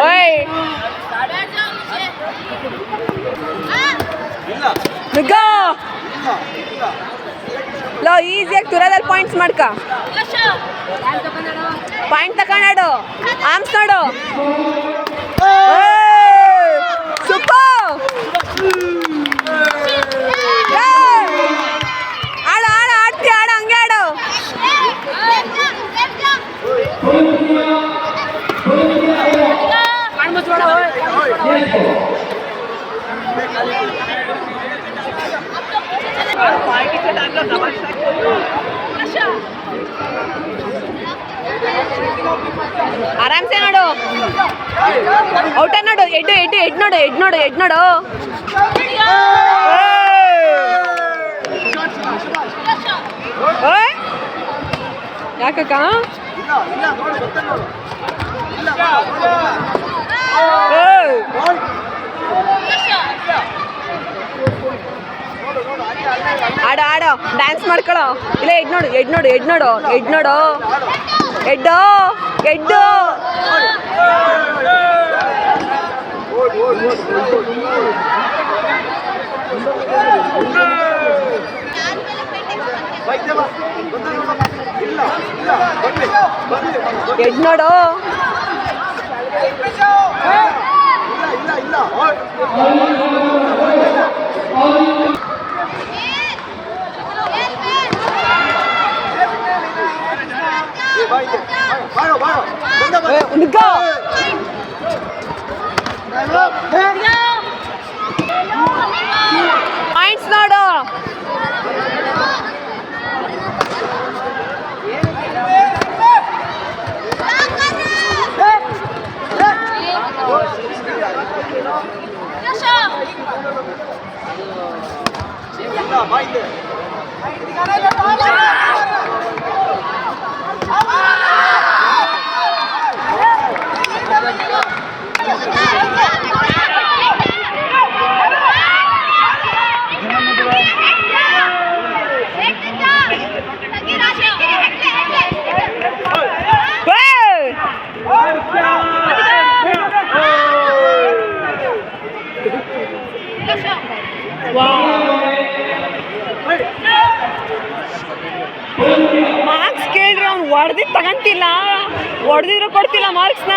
ಓಯ್ ನುಗ್ಗೋ ಲೋ ಈಸಿಯಾಗಿ ತುರದಲ್ಲಿ ಪಾಯಿಂಟ್ಸ್ ಮಾಡ್ಕ ಪಾಯಿಂಟ್ ತಕೊಂಡಾಡು ಆಮ್ಸ್ ನೋಡು ಸೂಪರ್ ಆಡು ಆಡು ಆಡ್ತಿ ಆಡು ಹಂಗೆ ಆಡು ಆರಾಮ್ಸೆ ನೋಡು ಔಟ ನೋಡು ಎಡ್ಡು ಎಡ್ಡು ಎಡ್ ನೋಡು ಎಡ್ ನೋಡು ಎಡ್ ನೋಡು ಯಾಕಕ್ಕ ಆಡೋ ಆಡೋ ಡ್ಯಾನ್ಸ್ ಮಾಡ್ಕೊಳ್ಳೋ ಇಲ್ಲ ಎಡ್ ನೋಡು ಎಡ್ ನೋಡು ಎಡ್ ನೋಡು ಎಡ್ ನೋಡು ಎಡ್ಡು ಎಡ್ಡು ಎಡ್ ನೋಡು ಪಾಯಿಂಟ್ಸ್ ನೋಡು ಮಾರ್ಕ್ಸ್ ಕೇಳ್ರಿ ಅವ್ನು ಹೊಡೆದಿದ್ದು ತಗಂತಿಲ್ಲ ಹೊಡೆದಿದ್ರು ಕೊಡ್ತಿಲ್ಲ ಮಾರ್ಕ್ಸ್ನ